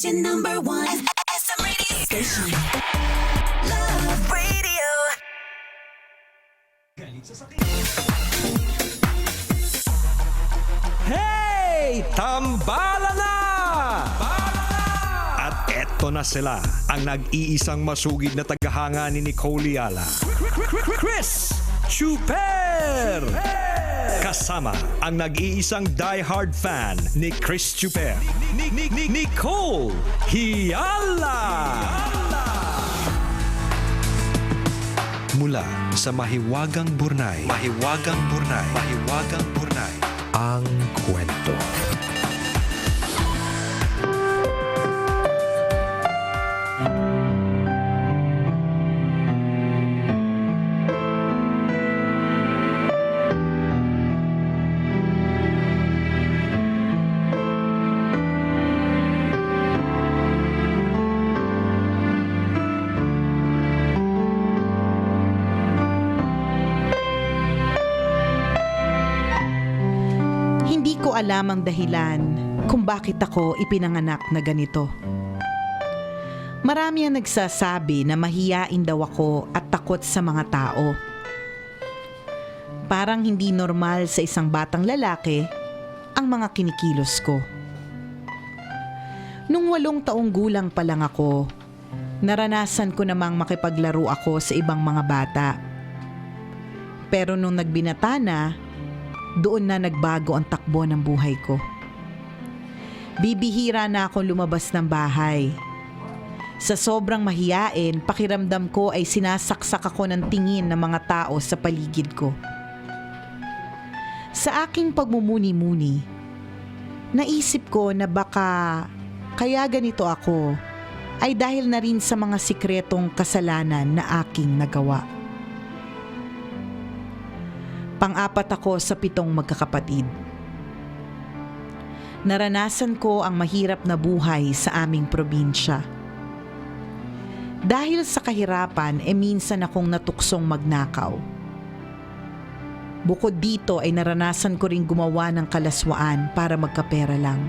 is your number one SM radio station. Love Radio. Hey! Tambala na! At eto na sila, ang nag-iisang masugid na tagahanga ni Nicole Yala. Chris Chuper! Kasama ang nag-iisang die-hard fan ni Chris Chuper, Nicole Yala! Mula sa Mahiwagang Burnay, ang kwento. Hindi ko alam ang dahilan kung bakit ako ipinanganak na ganito. Marami ang nagsasabi na mahiyain daw ako at takot sa mga tao. Parang hindi normal sa isang batang lalaki ang mga kinikilos ko. Nung 8 taong gulang pa lang ako, naranasan ko namang makipaglaro ako sa ibang mga bata. Pero nung nagbinata na, doon na nagbago ang takbo ng buhay ko. Bibihira na akong lumabas ng bahay. Sa sobrang mahiyain, pakiramdam ko ay sinasaksak ako ng tingin ng mga tao sa paligid ko. Sa aking pagmumuni-muni, naisip ko na baka kaya ganito ako ay dahil na rin sa mga sikretong kasalanan na aking nagawa. Pang-apat ako sa 7 magkakapatid. Naranasan ko ang mahirap na buhay sa aming probinsya. Dahil sa kahirapan, minsan akong natuksong magnakaw. Bukod dito ay naranasan ko ring gumawa ng kalaswaan para magkapera lang.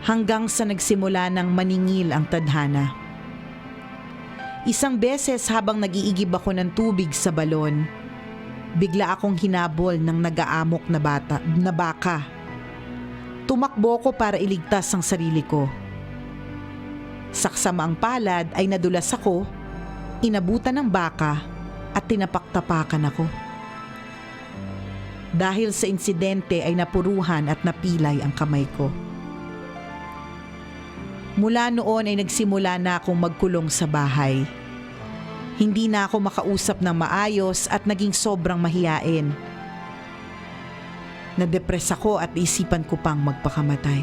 Hanggang sa nagsimula ng maningil ang tadhana. Isang beses habang nag-iigib ako ng tubig sa balon, bigla akong hinabol ng nag-aamok na baka. Tumakbo ko para iligtas ang sarili ko. Sa kasamaang palad ay nadulas ako, inabutan ng baka at tinapaktapakan ako. Dahil sa insidente ay napuruhan at napilay ang kamay ko. Mula noon ay nagsimula na akong magkulong sa bahay. Hindi na ako makausap ng maayos at naging sobrang mahiyain. Nadepres ako at isipan ko pang magpakamatay.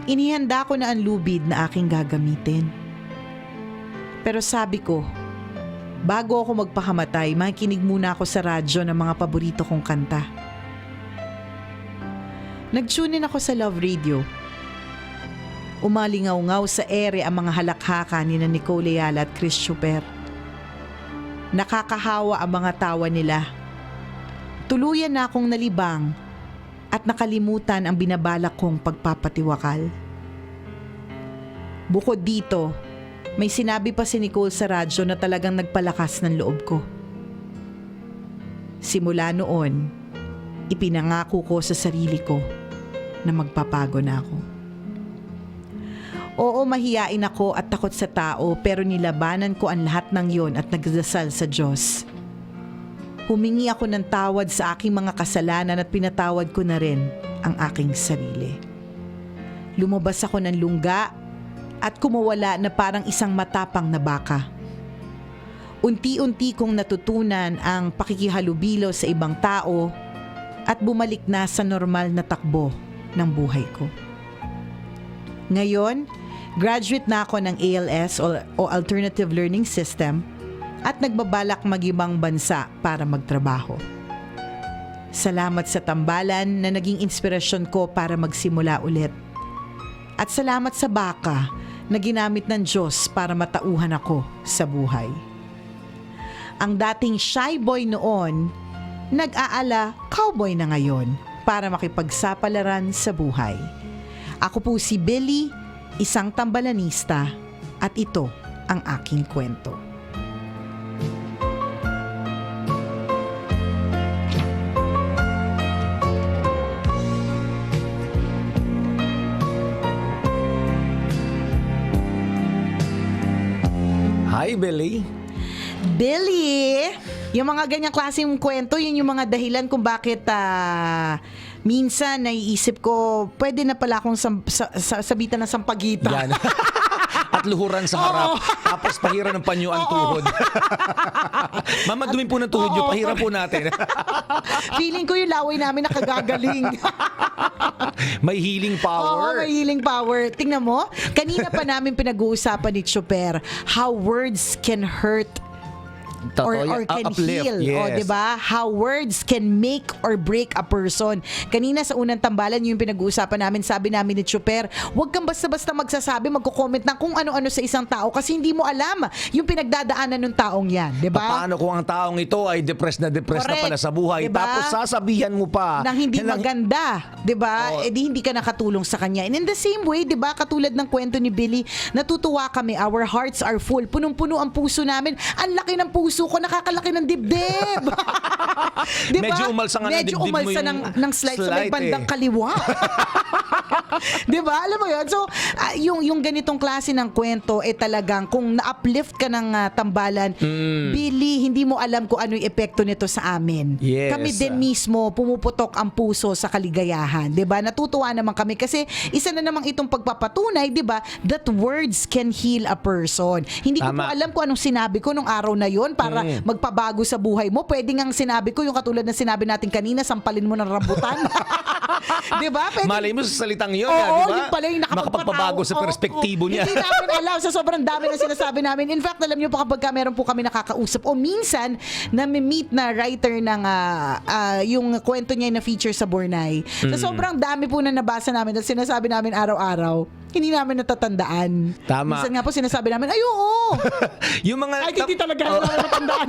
Inihanda ko na ang lubid na aking gagamitin. Pero sabi ko, bago ako magpakamatay, makikinig muna ako sa radyo ng mga paborito kong kanta. Nag-tune in ako sa Love Radio. Umalingaw-ngaw sa ere ang mga halakhaka ni Nicole Yala at Chris Chuper. Nakakahawa ang mga tawa nila. Tuluyan na akong nalibang at nakalimutan ang binabalak kong pagpapatiwakal. Bukod dito, may sinabi pa si Nicole sa radyo na talagang nagpalakas ng loob ko. Simula noon, ipinangako ko sa sarili ko na magpapago na ako. Oo, mahiyain ako at takot sa tao pero nilabanan ko ang lahat ng yon at nagdasal sa Diyos. Humingi ako ng tawad sa aking mga kasalanan at pinatawad ko na rin ang aking sarili. Lumabas ako ng lungga at kumawala na parang isang matapang na baka. Unti-unti kong natutunan ang pakikihalubilo sa ibang tao at bumalik na sa normal na takbo ng buhay ko. Ngayon, graduate na ako ng ALS o Alternative Learning System at nagbabalak mag-ibang bansa para magtrabaho. Salamat sa tambalan na naging inspirasyon ko para magsimula ulit. At salamat sa baka na ginamit ng Diyos para matauhan ako sa buhay. Ang dating shy boy noon, nag-aala cowboy na ngayon para makipagsapalaran sa buhay. Ako po si Billy, isang tambalanista, at ito ang aking kwento. Hi, Billy. Billy, yung mga ganyang klaseng kwento, yun yung mga dahilan kung bakit minsan naiisip ko, pwede na pala akong sabitan ng sampagita. Yan. At luhuran sa harap. Tapos pahira ng panyo ang tuhod. Mamadumin po ng tuhod nyo. Pahira po natin. Feeling ko yung laway namin nakagagaling. May healing Oo, power. may healing power. Tingnan mo, kanina pa namin pinag-uusapan ni Chuper how words can hurt or can Uplift, heal. yes. O, diba? How words can make or break a person. Kanina sa unang tambalan, yung pinag-uusapan namin, sabi namin ni Chuper, huwag kang basta-basta magsasabi, magko-comment ng kung ano-ano sa isang tao kasi hindi mo alam yung pinagdadaanan ng taong yan. Diba? Paano kung ang taong ito ay depressed na Correct. pala sa buhay, Diba? tapos sasabihan mo pa nang hindi na maganda, 'di ba? Oo. Eh di hindi ka nakatulong sa kanya. And in the same way, 'di ba, katulad ng kwento ni Billy, natutuwa kami, our hearts are full. Punong-puno ang puso namin. Ang laki ng puso ko, nakakalaki ng dibdib. 'Di ba? Medyo umalsa nga ng Medyo dibdib mo umalsa yung ng slide sa may slight, bandang eh. kaliwa. 'Di ba? Alam mo 'yun? So, yung ganitong klase ng kwento talagang kung na-uplift ka ng tambalan, Billy, hindi mo alam kung ano yung epekto nito sa amin. Yes. Kami din mismo pumuputok ang puso sa kaligayahan, 'di ba? Natutuwa naman kami kasi isa na namang itong pagpapatunay, 'di ba, that words can heal a person. Hindi ko po Tama. alam kung anong sinabi ko nung araw na 'yon para magpabago sa buhay mo. Pwede ngang sinabi ko yung katulad ng sinabi natin kanina, sampalin mo ng rambutan. 'Di ba? Pwede. malay mo sa salitang yun, Oo, di ba? yun pala yung Makapagpabago sa Oo, perspektibo oo. niya. Hindi namin alam sa sobrang dami na sinasabi namin. In fact, alam niyo po kapag meron po kami nakakausap o minsan nami-meet na writer ng yung kwento niya na feature sa Bornay. Sa sobrang dami po na nabasa namin at sinasabi namin araw-araw, hindi namin natatandaan. Tama. Minsan nga po sinasabi namin, ay oo. Yung mga Ay, hindi talaga namin natandaan.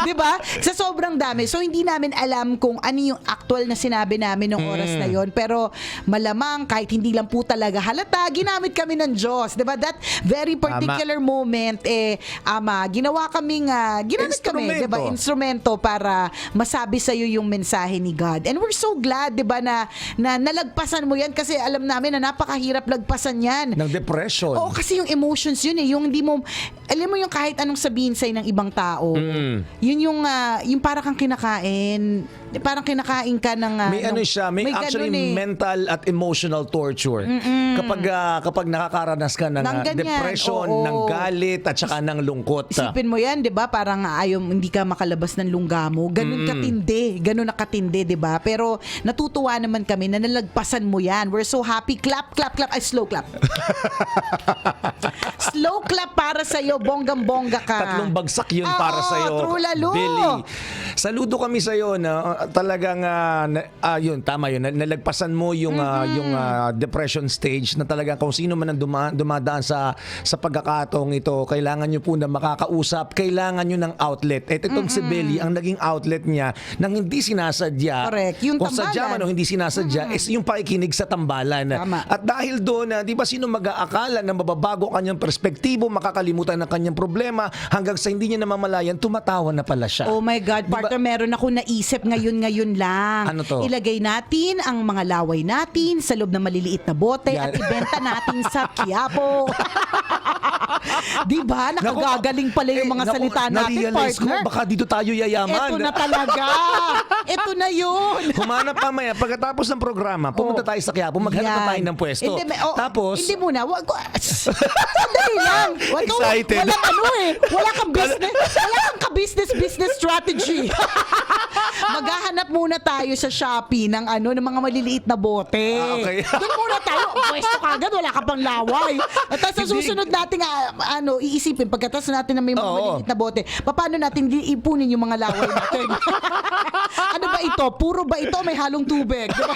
Di ba? Sa sobrang dami. So, hindi namin alam kung ano yung actual na sinabi namin ng oras na yon. Pero malamang, kahit hindi lang po talaga halata, ginamit kami ng Diyos. Di ba? That very particular moment, ginawa kaming, ginamit kami, di ba? Instrumento para masabi sa'yo yung mensahe ni God. And we're so glad, di ba, na nalagpasan mo yan kasi alam namin na napakahirap lagpasan yan. ng depression. Oo, kasi yung emotions yun eh. Yung hindi mo, alam mo yung kahit anong sabihin sa'yo ng ibang tao, yun yung parang kang kinakain, parang kinakain ka ng... May ano siya, may actually ganun eh. mental at emotional torture. Kapag nakakaranas ka ng Ng ganyan, depression, oo. ng galit, at saka ng lungkot. Isipin mo yan, 'di ba? Parang ayaw hindi ka makalabas ng lungga mo. Ganun katindi, ganun nakatindi, 'di ba? Pero natutuwa naman kami na nalagpasan mo 'yan. We're so happy. Clap, clap, clap. Ay, slow clap. Slow clap para sa iyo, bonggang-bongga ka. Tatlong bagsak yun Oo, para sa'yo, true lalo. Billy. Saludo kami sa'yo na talagang, yun, tama yun. Nalagpasan mo yung depression stage na talagang kung sino man ang dumadaan sa pagkakataong ito, kailangan nyo po na makakausap, kailangan nyo ng outlet. At itong si Billy, ang naging outlet niya nang hindi sinasadya. Correct. Yung kung sadya tambalan. man o hindi sinasadya, is yung pakikinig sa tambalan. Tama. At dahil doon, di ba sino mag-aakala na mababago kanyang perspektibo, makakalimutan ng kanyang problema, hanggang sa hindi niya namamalayan, tumatawa na pala siya. Oh my God, partner, meron ako naisip ngayon lang. Ano to? Ilagay natin ang mga laway natin sa loob ng maliliit na bote Yan. at ibenta natin sa Quiapo. Di ba? Nakagagaling pala yung mga salita natin, na-realize partner. ko, baka dito tayo yayaman. Ito na talaga. Ito na yun. Humanap mamaya, pagkatapos ng programa, pumunta tayo sa Quiapo, maghanap na Yan. tayo ng pwesto. Tapos, hindi muna. Sandali lang. Excited. Walang ano eh. Wala kang business. Wala kang ka-business strategy. Maghahanap muna tayo sa Shopee ng ng mga maliliit na bote. Okay. Doon muna tayo. Pwesto kagad, wala ka pang laway. At sa Hindi. susunod nating paano iisipin pagkatapos natin na may mga Oo. maliliit na bote, paano natin ipunin yung mga laway natin? Ano ba ito? Puro ba ito? May halong tubig? Diba?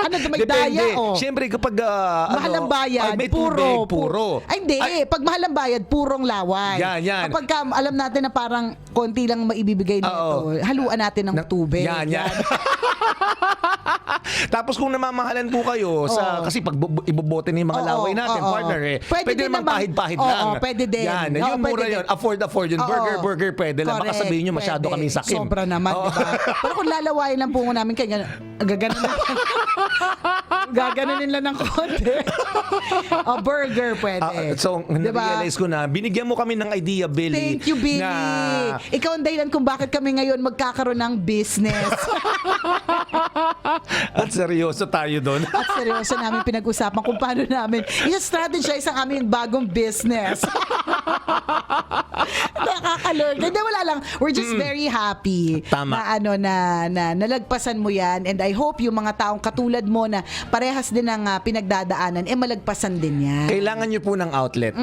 Ano ito? May daya? Oh. Siyempre kapag Mahal ang bayad, may tubig, puro. Ay, hindi. Pag mahal ang bayad, purong laway. Yan. Kapag alam natin na parang konti lang maibibigay nito, haluan natin ng tubig. Yan. Tapos kung namamahalan po kayo kasi pag ibobote ni mga laway natin, partner pwede naman pahid-pahid lang. Pwede din. Yan, yun mura yun. Afford yun. Burger pwede lang. Baka Correct, sabihin nyo masyado pwede. kaming sakim. Sobra naman, diba? Pero kung lalawain lang po namin kaya gaganunin lang ng konti. Burger pwede. So, Diba? na-realize ko na, binigyan mo kami ng idea, Billy. Thank you, Billy. Na, Ikaw ang dahilan kung bakit kami ngayon magkakaroon ng business. at seryoso tayo doon. At seryoso namin pinag-usapan kung paano namin i-strategize ang aming bagong business. Nakakalurk. Hindi, wala lang. We're just very happy Tama. na nalagpasan mo yan, and I hope yung mga taong katulad mo na parehas din ang pinagdadaanan, malagpasan din yan. Kailangan nyo po ng outlet.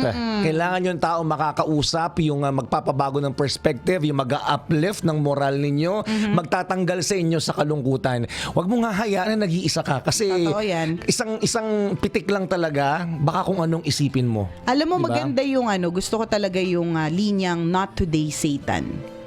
Kailangan nyo ng tao makakausap, yung magpapabago ng perspective, yung mag-uplift ng moral ninyo, magtatanggal sa inyo sa kalungkutan. Huwag mo nga hayaan na nag-iisa ka kasi Totoo yan. isang pitik lang talaga, baka kung anong isipin mo. Alam mo, Diba? maganda yung gusto ko talaga yung linyang Not Today Satan.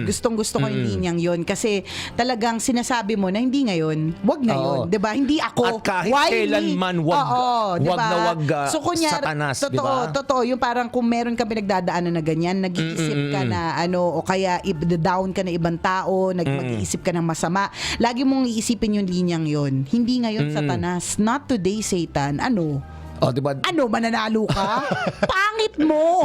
Gustong-gusto ko yung linyang yon kasi talagang sinasabi mo na hindi ngayon, wag ngayon, Oo. 'di ba? Hindi ako. At kahit why kailanman, me? wag- Oo, wag diba? na wag, So kunyari, satanas, totoo, diba? totoo, yung parang kung meron kang pinagdadaanan na ganyan, nag-iisip ka na o kaya down ka na ibang tao, mag-iisip ka ng masama, lagi mong iisipin yung linyang yon. Hindi ngayon satanas, not today Satan. Oh, diba? Ano, mananalo ka? Pangit mo!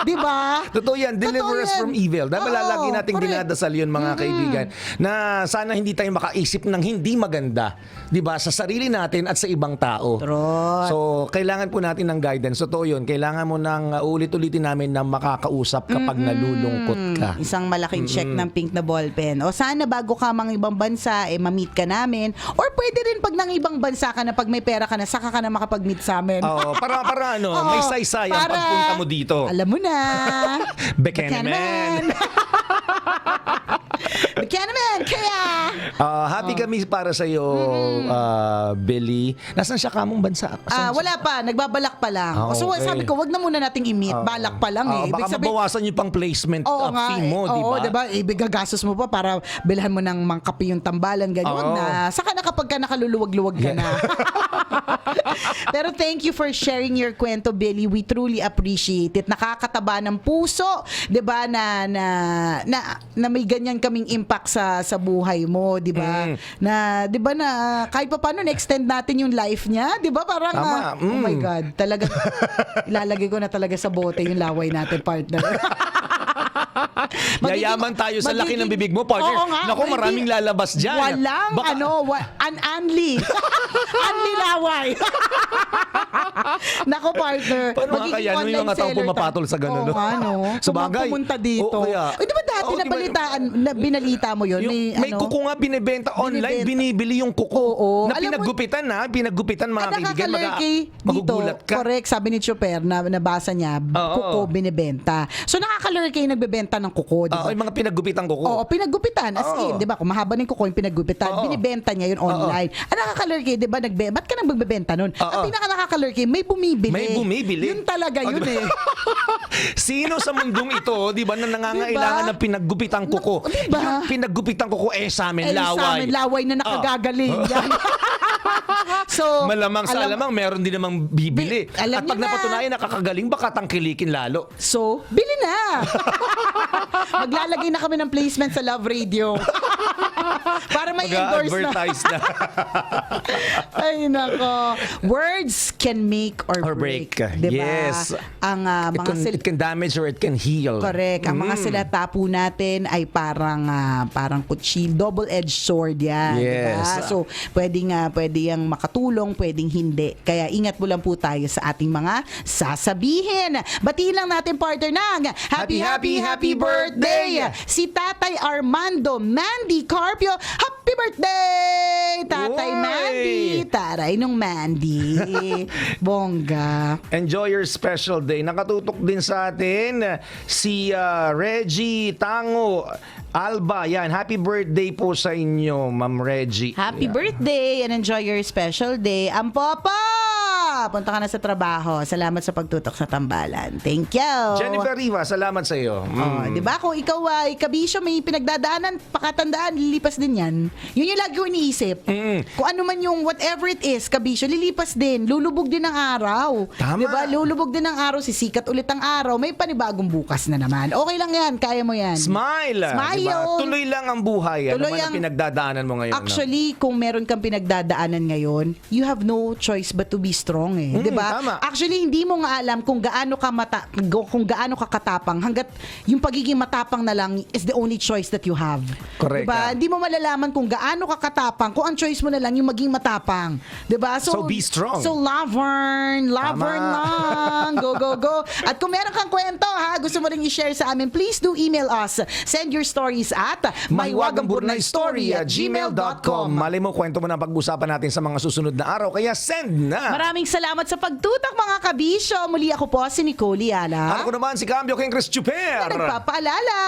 Di ba? Totoo yan, deliver us from evil. Dahil lagi nating dinadasal yun, mga kaibigan, na sana hindi tayo makaisip ng hindi maganda, di ba, sa sarili natin at sa ibang tao. True. So, kailangan po natin ng guidance. Totoo yun, kailangan mo nang ulit-ulitin namin na makakausap kapag nalulungkot ka. Isang malaking check ng pink na ballpen. O sana bago ka mang ibang bansa, ma-meet ka namin. Or pwede rin pag nang ibang bansa ka na, pag may pera ka na, saka ka na makapag-meet sa amin. Oo, para Oo, may saysayang para- pagpunta mo dito. Alam mo na. Bekanaman. Bekanaman, kaya. Happy kami para sa iyo, Billy. Nasaan siya kamong bansa? Wala pa, nagbabalak pa lang. So okay. sabi ko, wag na muna nating i-meet. Balak pa lang eh. Baka mabawasan yung pang placement fee mo, di ba? Oo, diba? Ibigagastos mo pa para bilhan mo ng mangkapi yung tambalan, ganyan. Wag Oo. na. Saka na kapag ka nakaluluwag-luwag ka na. Pero thank you for sharing your kwento, Billy. We truly appreciate it. Nakakataba ng puso, 'di ba, na may ganyan kaming impact sa buhay mo, 'di ba? Na 'di ba na kahit pa paano na-extend natin yung life niya, 'di ba? Parang Tama. oh my God, talaga ilalagay ko na talaga sa bote yung laway natin, partner. Yayaman tayo sa laki ng bibig mo, partner. Oo nga. Naku, maraming lalabas dyan. Walang unli. Unli laway. Nako, partner. Paano nga kaya yung mga tao pumapatol sa ganun? Oo nga, no? Sa bagay. Pumunta dito. Oo, kaya. Di ba dati Oo, binalita mo yun? May kuko nga binibenta online, binibili yung kuko. Oo. Na Alam mo- pinaggupitan mga kaibigan. Nakaka-lurky dito. Magugulat ka. Correct, sabi ni Chuper na nabasa niya, kuko binibenta. So nakaka-lurky yung nagbebenta ng kuko, di ba? Yung mga pinaggupitan kuko. Oo, pinaggupitan. As Oo. in, di ba? Kung mahaba ng kuko yung pinaggupitan, Oo. binibenta niya yun online. Ang nakaka-lurky, di ba? Ba't ka nang magbebenta nun? Ang pinaka-nakaka-lurky, may bumibili. May bumibili. Yun talaga yun diba? eh. Sino sa mundong ito, di ba, na nangangailangan Diba? ng pinaggupitan kuko? Diba? Yung pinaggupitan kuko, sa amin, Sa laway. amin, laway na nakagagaling. Yan. So, Malamang sa alamang, meron din namang bibili. Alam At pag niyo na. napatunayan nakakagaling, baka tangkilikin lalo. So, bili na! Maglalagay na kami ng placement sa Love Radio. Para may endorse na. Mag-advertise na. Ay, nako. Words can make or break. Diba? Yes. Ang It can damage or it can heal. Correct. Ang mga silata po natin ay parang kutsil, double-edged sword yan. Yes. Diba? So, pwede yung makatulong, pwedeng hindi. Kaya ingat mo lang po tayo sa ating mga sasabihin. Batiin lang natin, partner, ng happy birthday! Si Tatay Armando Mandy Carpenter Carpio. Happy birthday, Tatay Uy! Mandy. Taray nung Mandy. Bongga. Enjoy your special day. Nakatutok din sa atin si Reggie Tango Alba. Yan, happy birthday po sa inyo, Ma'am Reggie. Happy Yan. birthday and enjoy your special day. Ampopo! Punta ka na sa trabaho. Salamat sa pagtutok sa tambalan. Thank you. Jennifer Riva, salamat sa iyo. Oh, 'di ba? Kung ikaw ay kabisyo, may pinagdadaanan, pakatandaan, lilipas din 'yan. Yun yung lagi ko iniisip. Kung ano man yung whatever it is, kabisyo, lilipas din. Lulubog din ang araw. Tama. 'Di ba? Lulubog din ang araw, sisikat ulit ang araw. May panibagong bukas na naman. Okay lang 'yan, kaya mo 'yan. Smile. Smile. Diba? Tuloy lang ang buhay. Tuloy ano man ang- ang pinagdadaanan mo ngayon? Actually, kung meron kang pinagdadaanan ngayon, you have no choice but to be strong eh. 'Di ba? tama. Actually, hindi mo nga alam kung gaano ka katapang hangga't yung pagiging matapang na lang is the only choice that you have. Correct, 'Di ba? ah. Hindi mo malalaman kung gaano ka katapang kung ang choice mo na lang yung maging matapang. 'Di ba? So be strong. So Laverne Tama. lang. Go, go, go. At kung meron kang kwento ha, gusto mo ring i-share sa amin, please do email us. Send your stories at mahiwagangburnaystory@gmail.com. Malay mo, kwento mo na pag-usapan natin sa mga susunod na araw. Kaya send na! Maraming salamat sa pagtutak mga kabisyo. Muli ako po si Nicole Yala. Ako naman si Cambio King Chris Chuper. Nagpapaalala,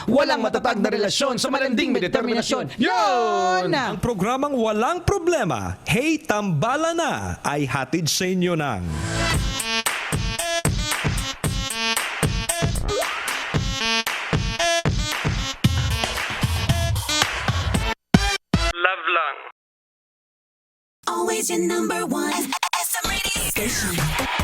Walang matatag na relasyon sa malanding may determinasyon. Yun! Ang programang Walang Problema, Hey Tambala Na, ay hatid sa inyo ng Always your number one. SM Radio Station.